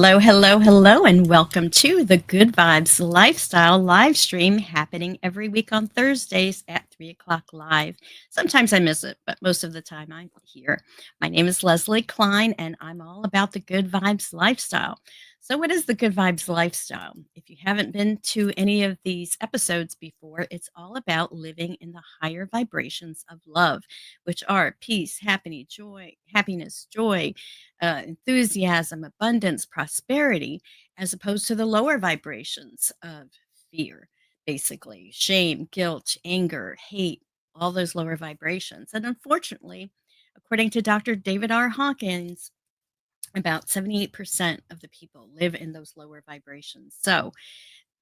Hello, hello, hello, and welcome to the Good Vibes Lifestyle live stream happening every week on Thursdays at 3 o'clock live. Sometimes I miss it, but most of the time I'm here. My name is Leslie Klein, and I'm all about the Good Vibes Lifestyle. So, what is the Good Vibes Lifestyle? If you haven't been to any of these episodes before, it's all about living in the higher vibrations of love, which are peace, happiness, joy, enthusiasm, abundance, prosperity, as opposed to the lower vibrations of fear, basically shame, guilt, anger, hate, all those lower vibrations. And unfortunately, according to Dr. David R. Hawkins, about 78% of the people live in those lower vibrations. So,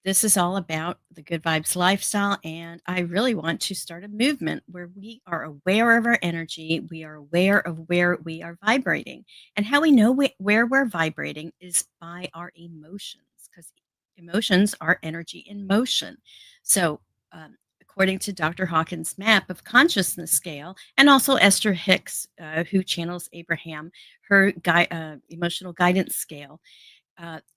this is all about the good vibes lifestyle. And I really want to start a movement where we are aware of our energy. We are aware of where we are vibrating. And how we know where we're vibrating is by our emotions, because emotions are energy in motion. So, according to Dr. Hawkins' map of consciousness scale, and also Esther Hicks, who channels Abraham, her emotional guidance scale,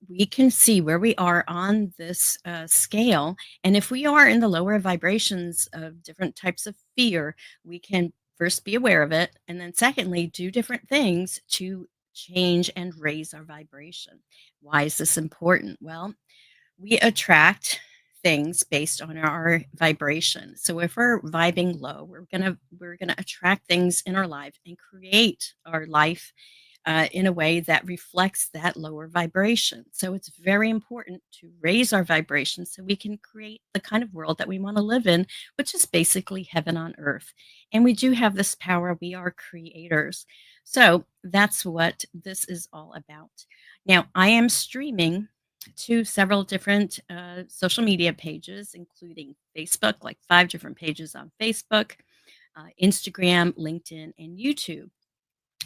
we can see where we are on this scale. And if we are in the lower vibrations of different types of fear, we can first be aware of it. And then, secondly, do different things to change and raise our vibration. Why is this important? Well, we attract things based on our vibration. So if we're vibing low, we're gonna attract things in our life and create our life in a way that reflects that lower vibration. So it's very important to raise our vibration so we can create the kind of world that we want to live in, which is basically heaven on earth. And we do have this power. We are creators. So that's what this is all about. Now, I am streaming to several different social media pages, including Facebook, like 5 different pages on Facebook, Instagram, LinkedIn, and YouTube.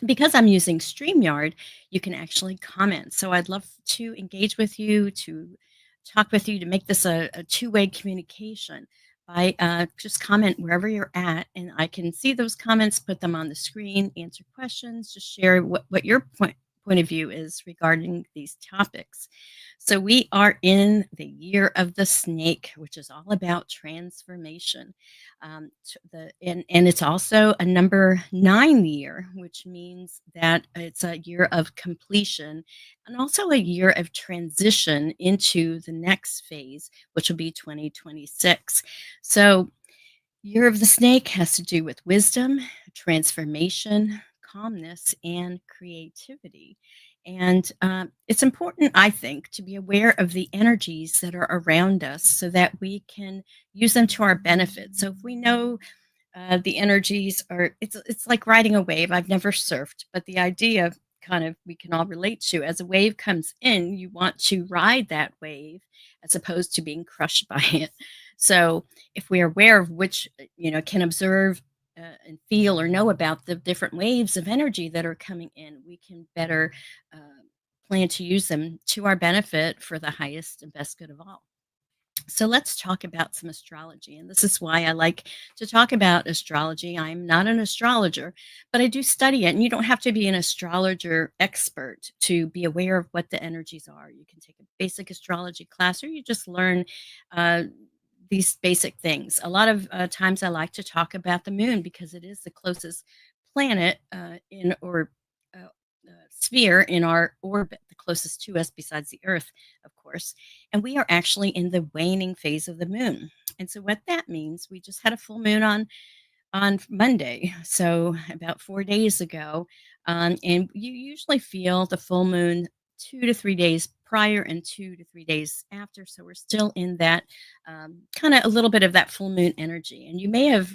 Because I'm using StreamYard, you can actually comment. So I'd love to engage with you, to talk with you, to make this a two-way communication by just comment wherever you're at. And I can see those comments, put them on the screen, answer questions, just share what your point of view is regarding these topics. So we are in the year of the snake, which is all about transformation. And it's also a number 9 year, which means that it's a year of completion and also a year of transition into the next phase, which will be 2026. So, year of the snake has to do with wisdom, transformation, calmness, and creativity. And it's important, I think, to be aware of the energies that are around us so that we can use them to our benefit. So if we know the energies are, it's like riding a wave. I've never surfed, but the idea kind of we can all relate to, as a wave comes in, you want to ride that wave as opposed to being crushed by it. So if we're aware of which, can observe and feel or know about the different waves of energy that are coming in, we can better uh, plan to use them to our benefit for the highest and best good of all. So let's talk about some astrology. And this is why I like to talk about astrology. I'm not an astrologer, but I do study it. And you don't have to be an astrologer expert to be aware of what the energies are. You can take a basic astrology class, or you just learn uh, these basic things. A lot of times I like to talk about the moon because it is the closest planet in or sphere in our orbit, the closest to us besides the Earth, of course. And we are actually in the waning phase of the moon. And so what that means, we just had a full moon on Monday, so about 4 days ago. And you usually feel the full moon 2 to 3 days prior and 2 to 3 days after. So we're still in that kind of a little bit of that full moon energy. And you may have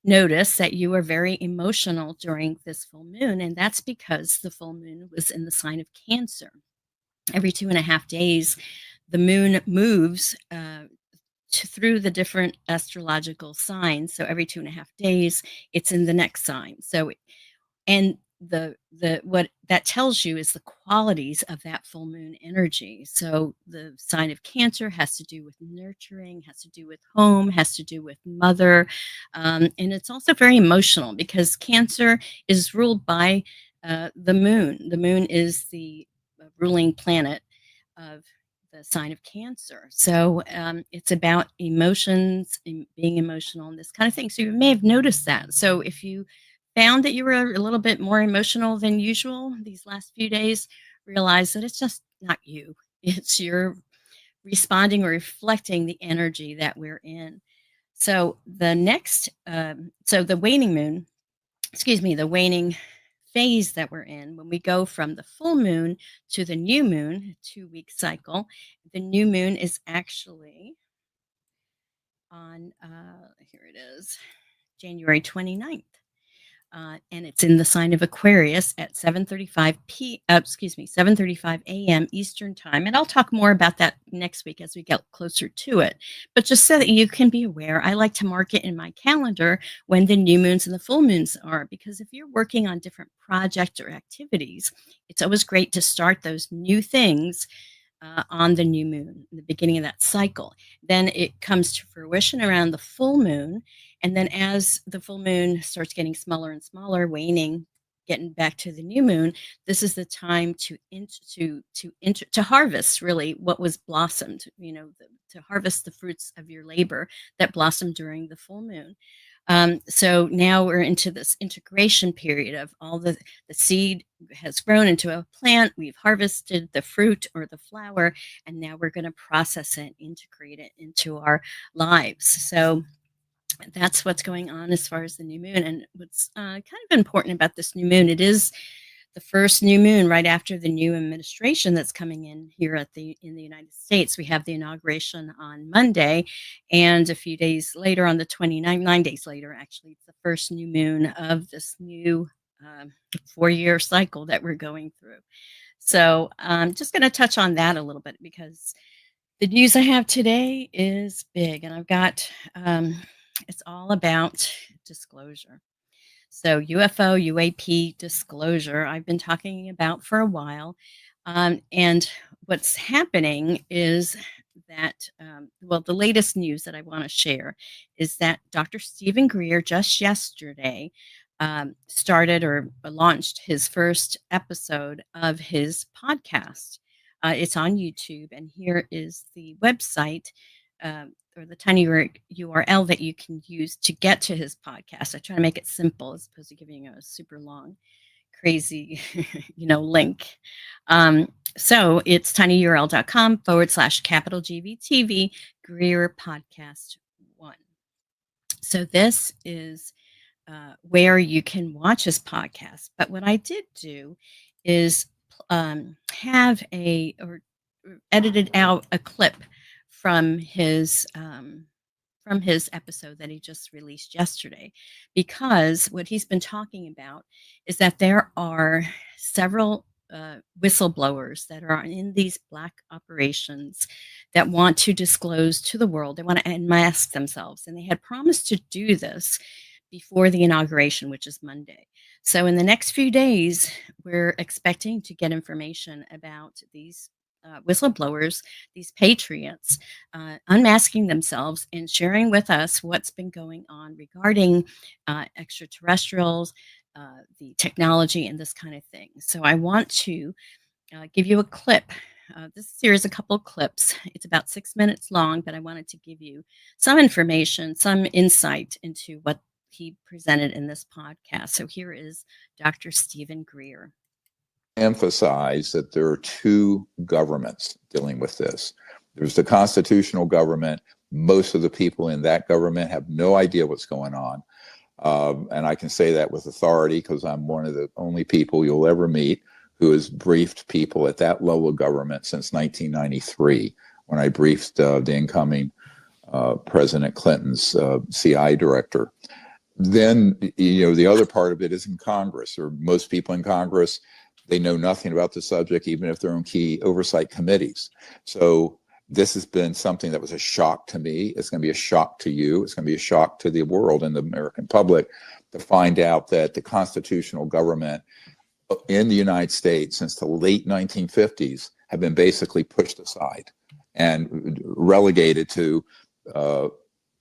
noticed that you were very emotional during this full moon. And that's because the full moon was in the sign of Cancer. Every 2.5 days, the moon moves through the different astrological signs. So every 2.5 days, it's in the next sign. So, and the what that tells you is the qualities of that full moon energy. So the sign of Cancer has to do with nurturing, has to do with home, has to do with mother, and it's also very emotional because Cancer is ruled by the moon. The moon is the ruling planet of the sign of Cancer. So it's about emotions and being emotional and this kind of thing. So you may have noticed that. So if you found that you were a little bit more emotional than usual these last few days, realize that it's just not you. It's your responding or reflecting the energy that we're in. So the waning moon, excuse me, the waning phase that we're in, when we go from the full moon to the new moon, 2 week cycle, the new moon is actually on, here it is, January 29th. And it's in the sign of Aquarius at 7:35 a.m. Eastern time. And I'll talk more about that next week as we get closer to it. But just so that you can be aware, I like to mark it in my calendar when the new moons and the full moons are, because if you're working on different projects or activities, it's always great to start those new things on the new moon, the beginning of that cycle. Then it comes to fruition around the full moon. And then as the full moon starts getting smaller and smaller, waning, getting back to the new moon, this is the time to harvest really what was blossomed, to harvest the fruits of your labor that blossomed during the full moon. So now we're into this integration period of all the seed has grown into a plant. We've harvested the fruit or the flower, and now we're going to process it, integrate it into our lives. So that's what's going on as far as the new moon. And what's kind of important about this new moon, it is the first new moon right after the new administration that's coming in here in the United States. We have the inauguration on Monday, and a few days later, on the 29th, 9 days later, actually, it's the first new moon of this new 4-year cycle that we're going through. So I'm just going to touch on that a little bit because the news I have today is big, and I've got it's all about disclosure. So UFO, UAP disclosure, I've been talking about for a while. And what's happening is that, well, the latest news that I want to share is that Dr. Stephen Greer just yesterday started or launched his first episode of his podcast. It's on YouTube, and here is the website. Or the tiny URL that you can use to get to his podcast. I try to make it simple as opposed to giving you a super long, crazy, link. So it's tinyurl.com/capital GVTV Greer Podcast 1. So this is where you can watch his podcast. But what I did do is have edited out a clip from his episode that he just released yesterday, because what he's been talking about is that there are several whistleblowers that are in these black operations that want to disclose to the world. They want to unmask themselves, and they had promised to do this before the inauguration, which is Monday. So in the next few days, we're expecting to get information about these whistleblowers, these patriots, unmasking themselves and sharing with us what's been going on regarding extraterrestrials, the technology, and this kind of thing. So I want to give you a clip. This series, a couple clips. It's about 6 minutes long, but I wanted to give you some information, some insight into what he presented in this podcast. So here is Dr. Stephen Greer. Emphasize that there are two governments dealing with this. There's the constitutional government. Most of the people in that government have no idea what's going on. And I can say that with authority because I'm one of the only people you'll ever meet who has briefed people at that level of government since 1993, when I briefed the incoming President Clinton's CI director. Then, the other part of it is in Congress, or most people in Congress, they know nothing about the subject, even if they're on key oversight committees. So this has been something that was a shock to me. It's going to be a shock to you. It's going to be a shock to the world and the American public to find out that the constitutional government in the United States since the late 1950s have been basically pushed aside and relegated to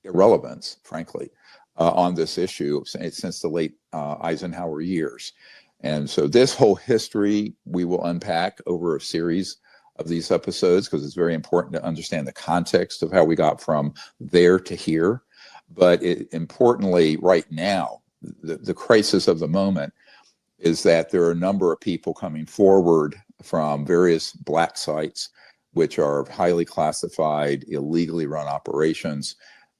irrelevance, frankly, on this issue since the late Eisenhower years. And so this whole history we will unpack over a series of these episodes because it's very important to understand the context of how we got from there to here. But importantly, right now, the crisis of the moment is that there are a number of people coming forward from various black sites, which are highly classified, illegally run operations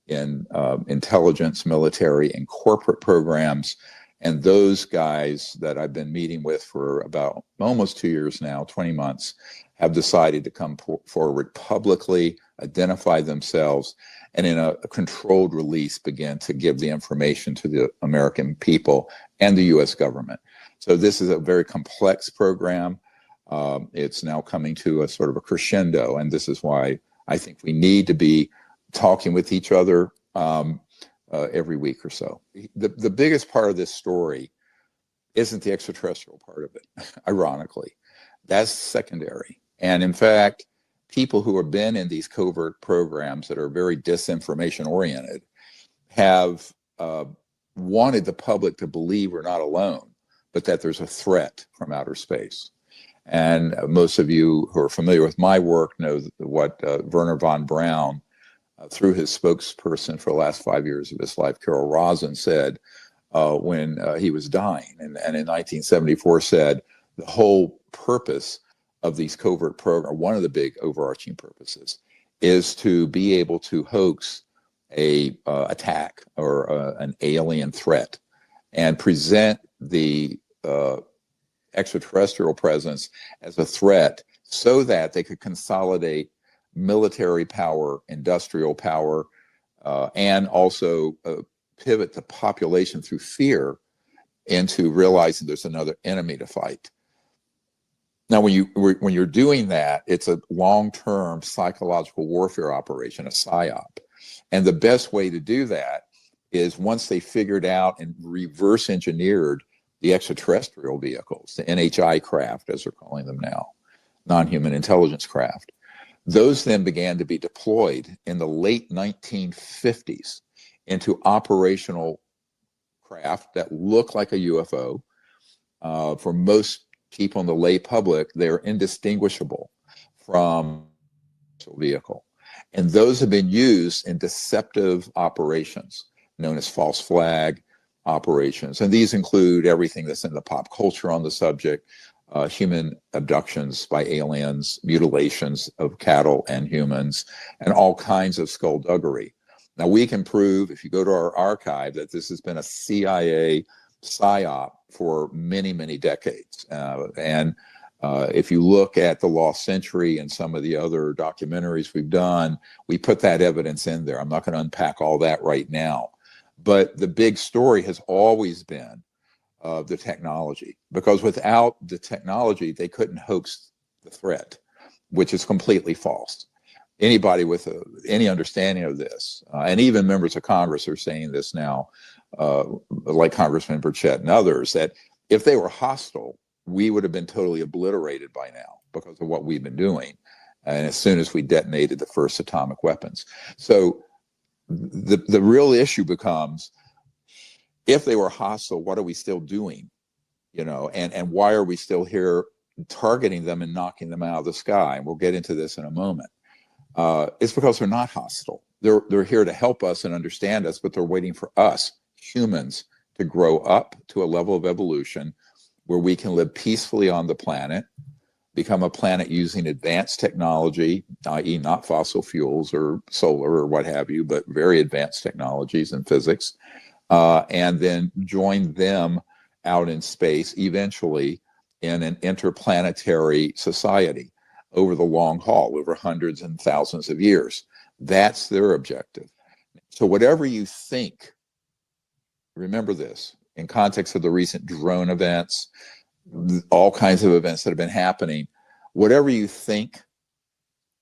in intelligence, military, and corporate programs. And those guys that I've been meeting with for about almost 2 years now, 20 months, have decided to come forward publicly, identify themselves, and in a controlled release begin to give the information to the American people and the U.S. government. So this is a very complex program. It's now coming to a sort of a crescendo, and this is why I think we need to be talking with each other every week or so. The biggest part of this story isn't the extraterrestrial part of it, ironically. That's secondary. And in fact, people who have been in these covert programs that are very disinformation oriented have wanted the public to believe we're not alone, but that there's a threat from outer space. And most of you who are familiar with my work know what Wernher von Braun, through his spokesperson for the last 5 years of his life, Carol Rosin, said when he was dying, and in 1974 said the whole purpose of these covert programs, one of the big overarching purposes, is to be able to hoax a attack or an alien threat and present the extraterrestrial presence as a threat so that they could consolidate military power, industrial power, and also pivot the population through fear into realizing there's another enemy to fight. Now, when you're doing that, it's a long-term psychological warfare operation, a PSYOP. And the best way to do that is once they figured out and reverse engineered the extraterrestrial vehicles, the NHI craft, as they're calling them now, non-human intelligence craft, those then began to be deployed in the late 1950s into operational craft that look like a UFO. For most people in the lay public, they're indistinguishable from a vehicle. And those have been used in deceptive operations known as false flag operations. And these include everything that's in the pop culture on the subject, human abductions by aliens, mutilations of cattle and humans, and all kinds of skullduggery. Now, we can prove, if you go to our archive, that this has been a CIA PSYOP for many, many decades. If you look at The Lost Century and some of the other documentaries we've done, we put that evidence in there. I'm not going to unpack all that right now. But the big story has always been the technology, because without the technology, they couldn't hoax the threat, which is completely false. Anybody with any understanding of this, and even members of Congress are saying this now, like Congressman Burchett and others, that if they were hostile, we would have been totally obliterated by now because of what we've been doing. And as soon as we detonated the first atomic weapons. So the real issue becomes, if they were hostile, what are we still doing? And why are we still here targeting them and knocking them out of the sky? And we'll get into this in a moment. It's because they're not hostile. They're here to help us and understand us, but they're waiting for us, humans, to grow up to a level of evolution where we can live peacefully on the planet, become a planet using advanced technology, i.e. not fossil fuels or solar or what have you, but very advanced technologies in physics, and then join them out in space eventually in an interplanetary society over the long haul, over hundreds and thousands of years. That's their objective. So whatever you think, remember this, in context of the recent drone events, all kinds of events that have been happening, whatever you think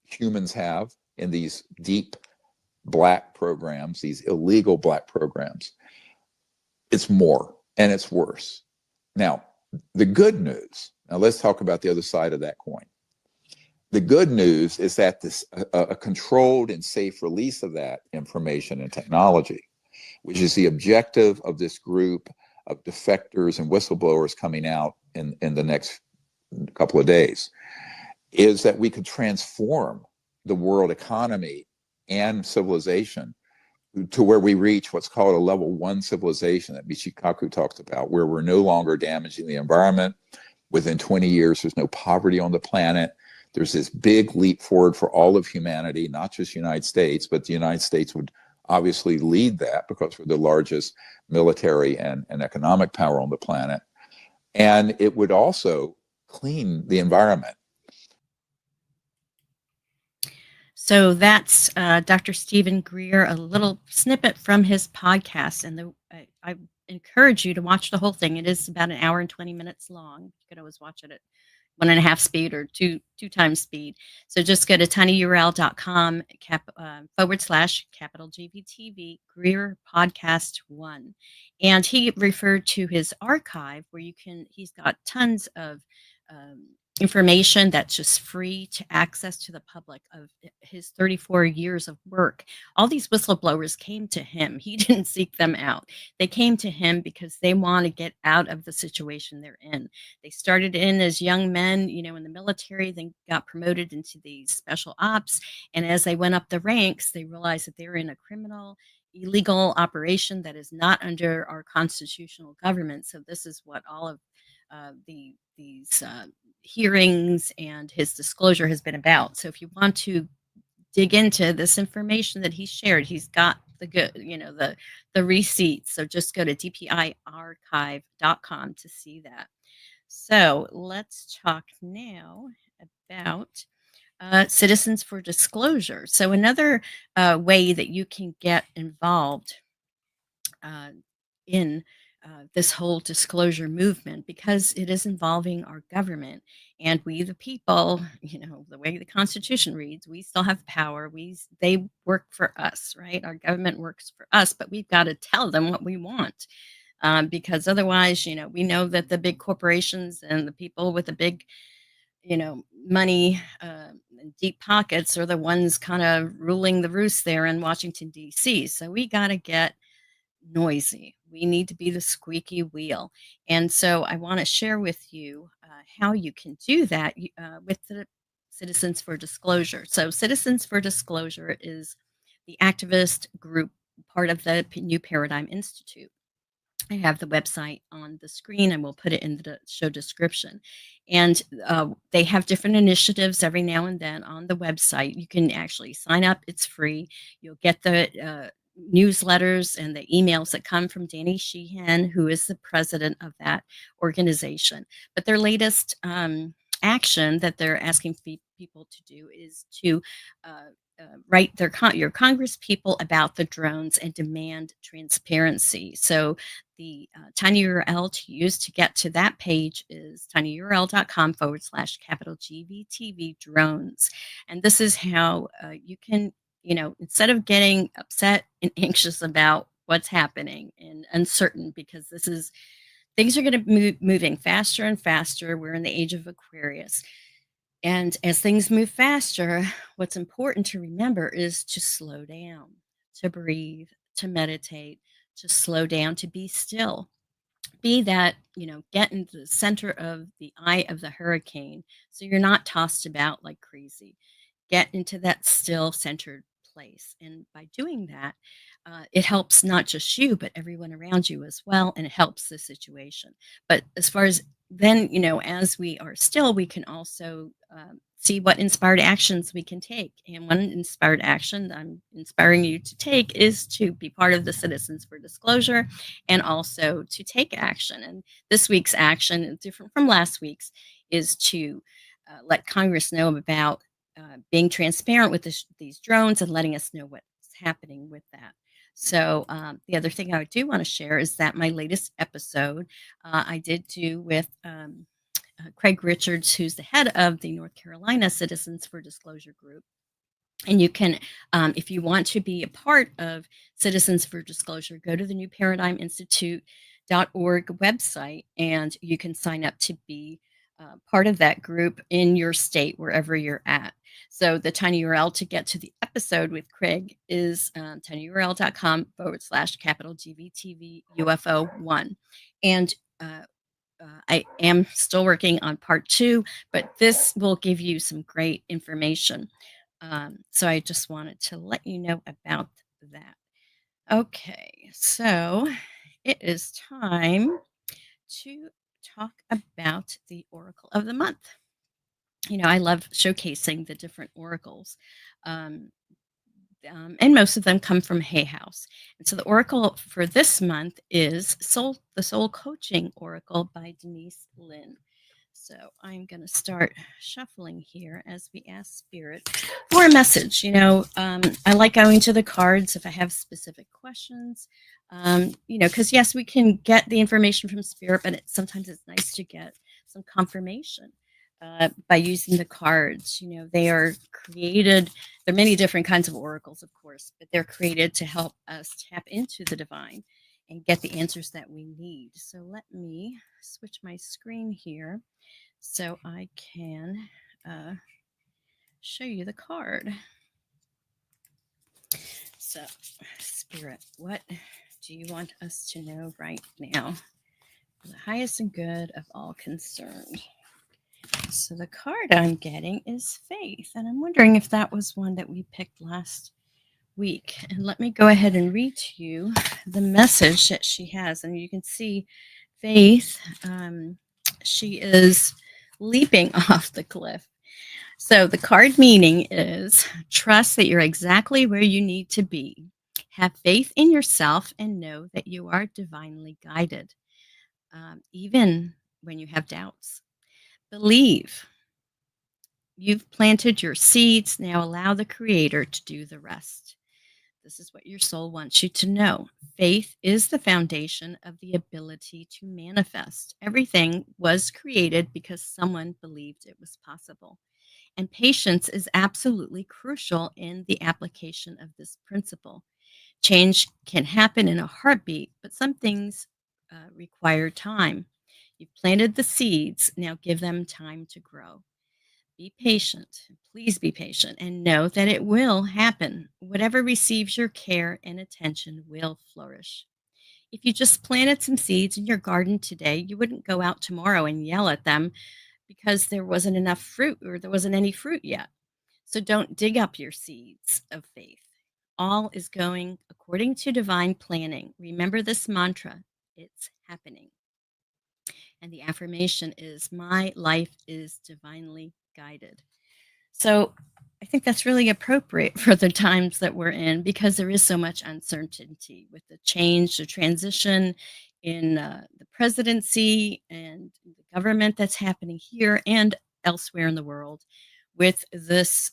humans have in these deep black programs, these illegal black programs, it's more and it's worse. Now, the good news, now let's talk about the other side of that coin. The good news is that a controlled and safe release of that information and technology, which is the objective of this group of defectors and whistleblowers coming out in the next couple of days, is that we could transform the world economy and civilization to where we reach what's called a level 1 civilization that Michikaku talks about, where we're no longer damaging the environment. Within 20 years, there's no poverty on the planet. There's this big leap forward for all of humanity, not just the United States, but the United States would obviously lead that because we're the largest military and economic power on the planet. And it would also clean the environment. So that's Dr. Stephen Greer, a little snippet from his podcast. And I encourage you to watch the whole thing. It is about an hour and 20 minutes long. You can always watch it at 1.5 speed or two times speed. So just go to tinyurl.com /capital GVTV Greer Podcast 1. And he referred to his archive where he's got tons of information that's just free to access to the public of his 34 years of work. All these whistleblowers came to him. He didn't seek them out. They came to him because they want to get out of the situation they're in. They started in as young men, in the military, then got promoted into these special ops. And as they went up the ranks, they realized that they're in a criminal, illegal operation that is not under our constitutional government. So this is what all of these hearings and his disclosure has been about. So if you want to dig into this information that he shared, he's got the good, the receipts. So just go to dpiarchive.com to see that. So let's talk now about Citizens for Disclosure. So another way that you can get involved in this whole disclosure movement, because it is involving our government and we the people, the way the Constitution reads, we still have power. They work for us, right? Our government works for us, but we've got to tell them what we want. Because otherwise, we know that the big corporations and the people with the big, money and deep pockets are the ones kind of ruling the roost there in Washington, D.C. So we got to get noisy. We need to be the squeaky wheel. And so I want to share with you how you can do that with the Citizens for Disclosure. So, Citizens for Disclosure is the activist group, part of the New Paradigm Institute. I have the website on the screen and we'll put it in the show description. And they have different initiatives every now and then on the website. You can actually sign up, it's free. You'll get the newsletters and the emails that come from Danny Sheehan, who is the president of that organization. But their latest action that they're asking people to do is to write your Congress people about the drones and demand transparency. So the tiny URL to use to get to that page is tinyurl.com /capital GVTV drones. And this is how you can, instead of getting upset and anxious about what's happening and uncertain, because things are going to be moving faster and faster. We're in the age of Aquarius. And as things move faster, what's important to remember is to slow down, to breathe, to meditate, to slow down, to be still. Be that, get into the center of the eye of the hurricane so you're not tossed about like crazy. Get into that still centered place. And by doing that, it helps not just you, but everyone around you as well. And it helps the situation. But as far as then, as we are still, we can also see what inspired actions we can take. And one inspired action I'm inspiring you to take is to be part of the Citizens for Disclosure and also to take action. And this week's action, different from last week's, is to let Congress know about being transparent with these drones and letting us know what's happening with that. So the other thing I do want to share is that my latest episode I did do with Craig Richards, who's the head of the North Carolina Citizens for Disclosure group. And you can, if you want to be a part of Citizens for Disclosure, go to the New Paradigm Institute.org website and you can sign up to be part of that group in your state, wherever you're at. So the tiny URL to get to the episode with Craig is tinyurl.com /capital GVTV UFO1. And I am still working on part two, but this will give you some great information. So I just wanted to let you know about that. Okay, so it is time to talk about the Oracle of the Month. I love showcasing the different oracles. Um, and most of them come from Hay House. And so the oracle for this month is the Soul Coaching Oracle by Denise Linn. So I'm going to start shuffling here as we ask Spirit for a message. I like going to the cards if I have specific questions. Because yes, we can get the information from Spirit, but sometimes it's nice to get some confirmation by using the cards. They are created. There are many different kinds of oracles, of course, but they're created to help us tap into the divine and get the answers that we need. So let me switch my screen here so I can uh, show you the card. So, Spirit, what do you want us to know right now? For the highest and good of all concerned. So, the card I'm getting is Faith, and I'm wondering if that was one that we picked last week. And let me go ahead and read to you the message that she has. And you can see Faith, she is leaping off the cliff. So the card meaning is trust that you're exactly where you need to be. Have faith in yourself and know that you are divinely guided, even when you have doubts. Believe you've planted your seeds. Now allow the Creator to do the rest. This is what your soul wants you to know. Faith is the foundation of the ability to manifest. Everything was created because someone believed it was possible. And patience is absolutely crucial in the application of this principle. Change can happen in a heartbeat, but some things require time. You've planted the seeds, now give them time to grow. Be patient. Please be patient and know that it will happen. Whatever receives your care and attention will flourish. If you just planted some seeds in your garden today, you wouldn't go out tomorrow and yell at them because there wasn't enough fruit or there wasn't any fruit yet. So don't dig up your seeds of faith. All is going according to divine planning. Remember this mantra, it's happening. And the affirmation is, my life is divinely guided. So I think that's really appropriate for the times that we're in because there is so much uncertainty with the change, the transition in the presidency and the government that's happening here and elsewhere in the world with this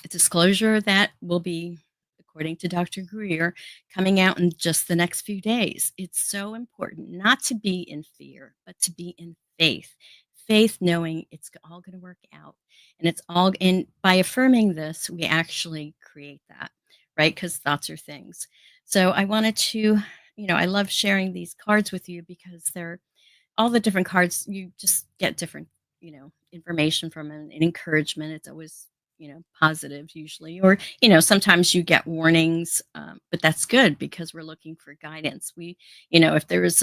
disclosure that will be, according to Dr. Greer, coming out in just the next few days. It's so important not to be in fear, but to be in faith. Faith, knowing it's all going to work out. And it's all in by affirming this, we actually create that, right? Because thoughts are things. So I wanted to, I love sharing these cards with you because they're all the different cards. You just get different, information from an encouragement. It's always, positive usually, or, sometimes you get warnings, but that's good because we're looking for guidance. If there's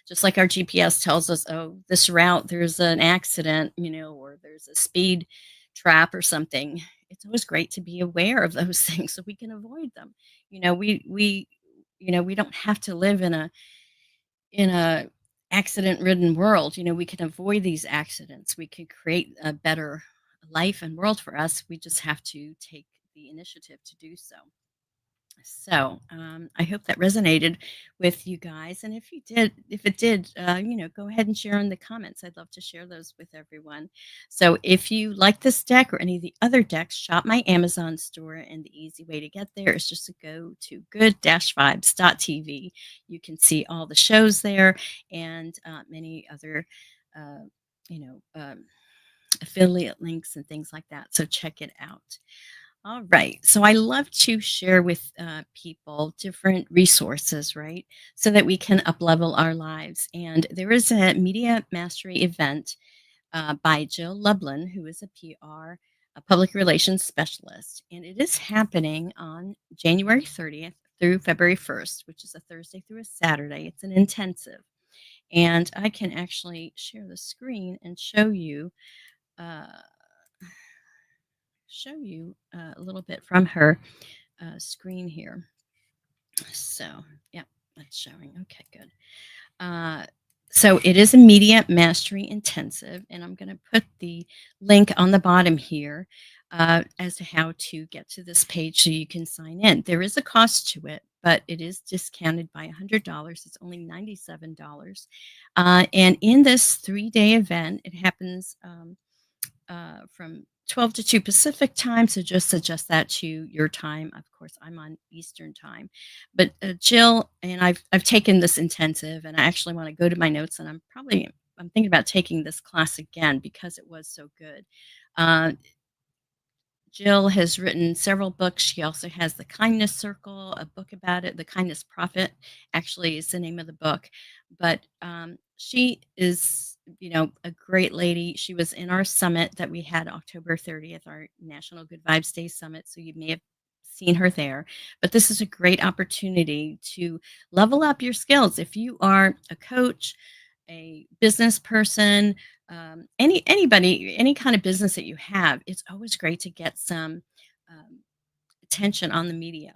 just like our GPS tells us, oh, this route, there's an accident, or there's a speed trap or something, it's always great to be aware of those things so we can avoid them. We don't have to live in a accident ridden world. We can avoid these accidents. We can create a better life and world for us. We just have to take the initiative to do so. So I hope that resonated with you guys. And if it did, go ahead and share in the comments. I'd love to share those with everyone. So if you like this deck or any of the other decks, shop my Amazon store. And the easy way to get there is just to go to good-vibes.tv. You can see all the shows there and many other, uh, you know, um, affiliate links and things like that. So check it out. All right. So I love to share with people different resources, right? So that we can uplevel our lives. And there is a media mastery event by Jill Lublin, who is a PR, a public relations specialist. And it is happening on January 30th through February 1st, which is a Thursday through a Saturday. It's an intensive. And I can actually share the screen and uh, show you a little bit from her screen here. So, yeah, that's showing. Okay, good. Uh, so it is a media mastery intensive, and I'm going to put the link on the bottom here as to how to get to this page so you can sign in. There is a cost to it, but it is discounted by $100. It's only $97. And in this 3-day event, it happens from 12 to 2 Pacific time. So just adjust that to your time. Of course, I'm on Eastern time. But Jill and I've taken this intensive, and I actually want to go to my notes, and I'm thinking about taking this class again because it was so good. Uh, Jill has written several books. She also has The Kindness Circle, a book about it. The Kindness Prophet, actually, is the name of the book. But she is, a great lady. She was in our summit that we had October 30th, our National Good Vibes Day Summit. So you may have seen her there. But this is a great opportunity to level up your skills. If you are a coach, a business person, anybody, any kind of business that you have, it's always great to get some um, attention on the media,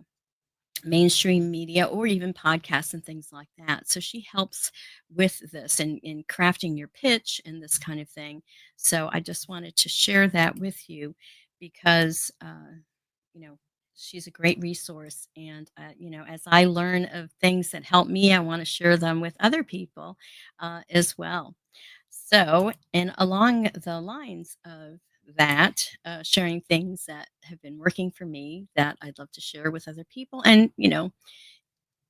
mainstream media, or even podcasts and things like that. So she helps with this in crafting your pitch and this kind of thing. So I just wanted to share that with you because you know, she's a great resource. And, as I learn of things that help me, I want to share them with other people as well. So, and along the lines of that, sharing things that have been working for me that I'd love to share with other people. And,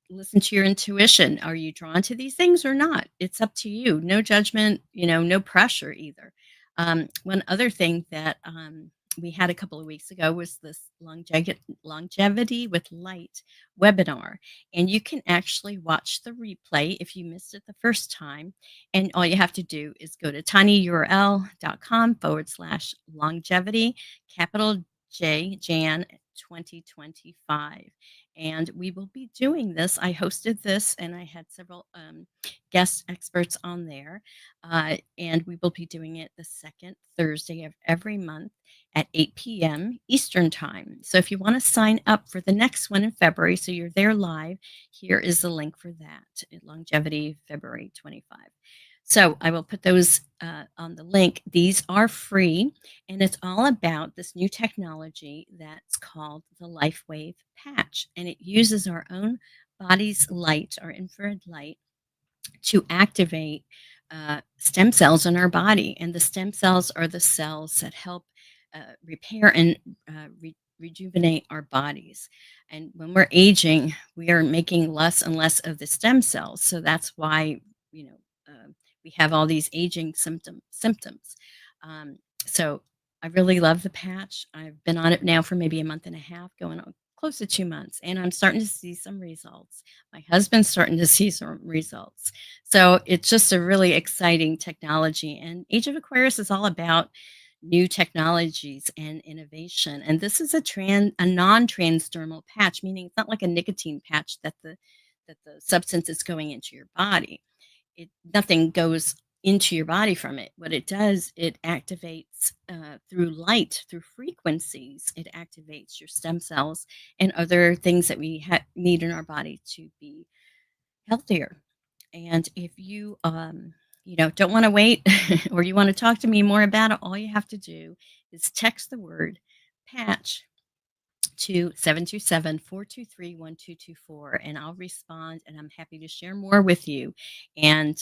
listen to your intuition. Are you drawn to these things or not? It's up to you. No judgment, no pressure either. One other thing that we had a couple of weeks ago was this longevity with light webinar. And you can actually watch the replay if you missed it the first time. And all you have to do is go to tinyurl.com/longevity, capital J, Jan 2025. And we will be doing this. I hosted this, and I had several guest experts on there. And we will be doing it the second Thursday of every month at 8 p.m. Eastern Time. So if you want to sign up for the next one in February, so you're there live, here is the link for that at Longevity February 25. So I will put those on the link. These are free, and it's all about this new technology that's called the LifeWave patch. And it uses our own body's light, our infrared light, to activate stem cells in our body. And the stem cells are the cells that help repair and rejuvenate our bodies. And when we're aging, we are making less and less of the stem cells. So that's why, you know, we have all these aging symptoms. Um, so I really love the patch. I've been on it now for maybe a month and a half, going on close to 2 months, and I'm starting to see some results. My husband's starting to see some results. So it's just a really exciting technology. And Age of Aquarius is all about new technologies and innovation. And this is a non-transdermal patch, meaning it's not like a nicotine patch that the substance is going into your body. Nothing goes into your body from it. What it does, it activates through light, through frequencies. It activates your stem cells and other things that we need in our body to be healthier. And if you don't want to wait or you want to talk to me more about it, all you have to do is text the word patch to 727-423-1224, and I'll respond, and I'm happy to share more with you and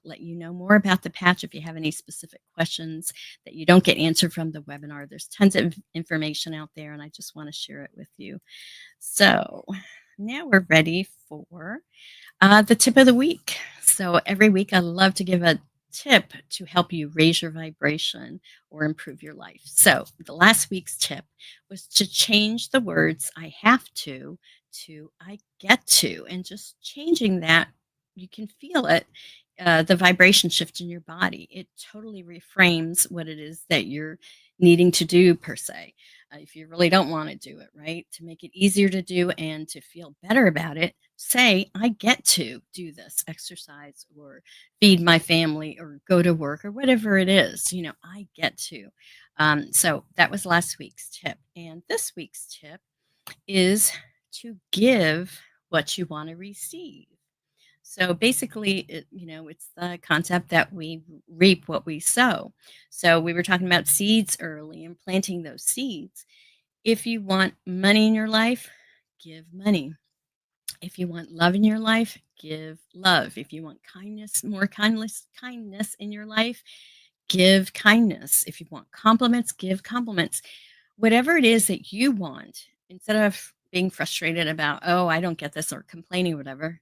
let you know more about the patch. If you have any specific questions that you don't get answered from the webinar, there's tons of information out there, and I just want to share it with you. So now we're ready for the tip of the week. So every week I love to give a tip to help you raise your vibration or improve your life. So the last week's tip was to change the words I have to I get to. And just changing that, you can feel it the vibration shift in your body. It totally reframes what it is that you're needing to do, per se. If you really don't want to do it, right? To make it easier to do and to feel better about it, say, I get to do this exercise or feed my family or go to work or whatever it is. I get to. So that was last week's tip. And this week's tip is to give what you want to receive. So basically, it's the concept that we reap what we sow. So we were talking about seeds early and planting those seeds. If you want money in your life, give money. If you want love in your life, give love. If you want kindness, more kindness in your life, give kindness. If you want compliments, give compliments. Whatever it is that you want, instead of being frustrated about, oh, I don't get this or complaining, whatever,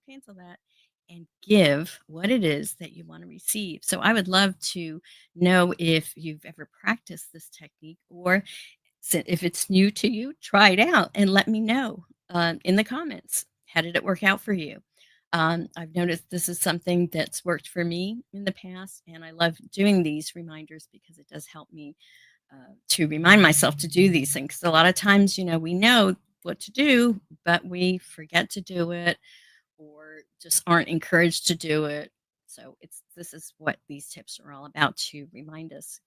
cancel that and give what it is that you want to receive. So I would love to know if you've ever practiced this technique, or if it's new to you, try it out and let me know in the comments. How did it work out for you? I've noticed this is something that's worked for me in the past, and I love doing these reminders because it does help me to remind myself to do these things. A lot of times, we know what to do, but we forget to do it or just aren't encouraged to do it. So this is what these tips are all about, to remind us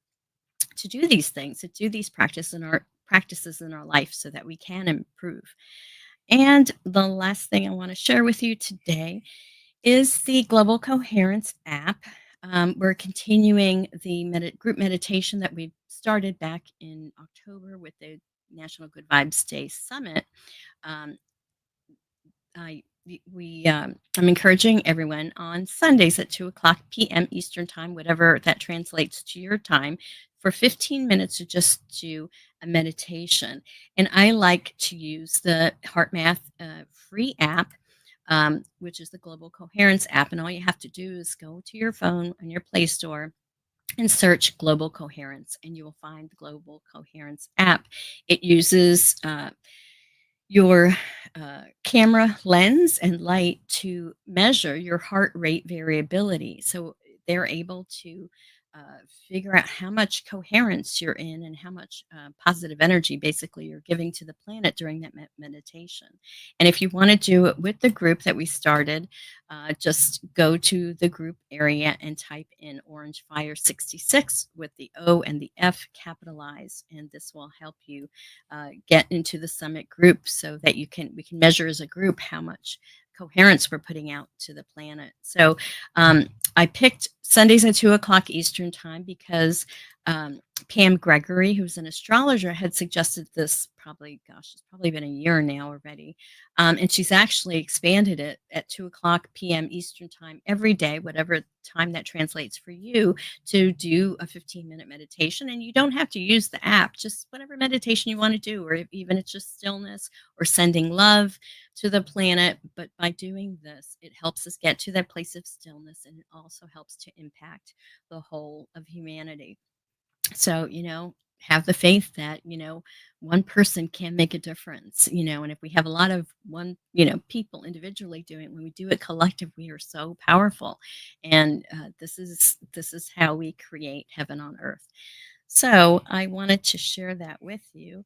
to do these things, to do these practices in our life so that we can improve. And the last thing I want to share with you today is the Global Coherence app. We're continuing the group meditation that we started back in October with the National Good Vibes Day Summit. Um, I'm encouraging everyone on Sundays at 2 o'clock p.m. Eastern Time, whatever that translates to your time, for 15 minutes to just do a meditation. And I like to use the HeartMath free app, which is the Global Coherence app. And all you have to do is go to your phone on your Play Store and search Global Coherence, and you will find the Global Coherence app. It uses your camera lens and light to measure your heart rate variability. So they're able to figure out how much coherence you're in and how much positive energy basically you're giving to the planet during that meditation. And if you want to do it with the group that we started, just go to the group area and type in Orange Fire 66 with the O and the F capitalized, and this will help you get into the summit group so that we can measure as a group how much coherence we're putting out to the planet. So I picked Sundays at 2 o'clock Eastern Time because Pam Gregory, who's an astrologer, had suggested this probably, gosh, it's probably been a year now already. And she's actually expanded it at 2 o'clock p.m. Eastern Time every day, whatever time that translates for you, to do a 15-minute meditation. And you don't have to use the app, just whatever meditation you want to do, or if even it's just stillness or sending love to the planet. But by doing this, it helps us get to that place of stillness, and it also helps to impact the whole of humanity. So, have the faith that, one person can make a difference, and if we have a lot of people individually doing it, when we do it collective, we are so powerful. And this is how we create heaven on earth. So I wanted to share that with you.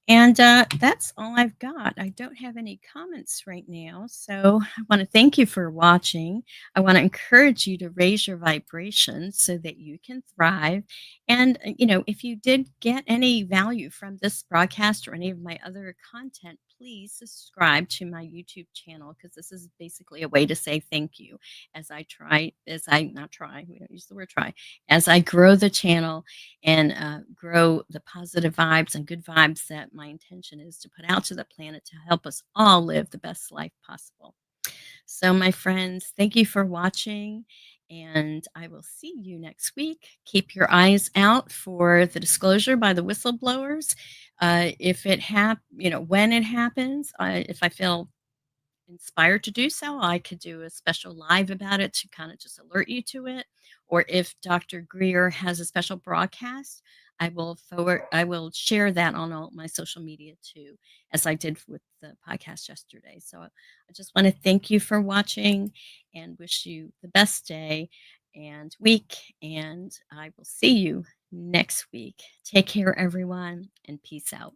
And that's all I've got. I don't have any comments right now. So I want to thank you for watching. I want to encourage you to raise your vibration so that you can thrive. And, if you did get any value from this broadcast or any of my other content, please subscribe to my YouTube channel, because this is basically a way to say thank you not try, we don't use the word try, as I grow the channel and grow the positive vibes and good vibes that my intention is to put out to the planet to help us all live the best life possible. So, my friends, thank you for watching, and I will see you next week. Keep your eyes out for the disclosure by the whistleblowers. If it when it happens, if I feel inspired to do so, I could do a special live about it to kind of just alert you to it. Or if Dr. Greer has a special broadcast, I will share that on all my social media too, as I did with the podcast yesterday. So I just want to thank you for watching and wish you the best day and week. And I will see you next week. Take care, everyone, and peace out.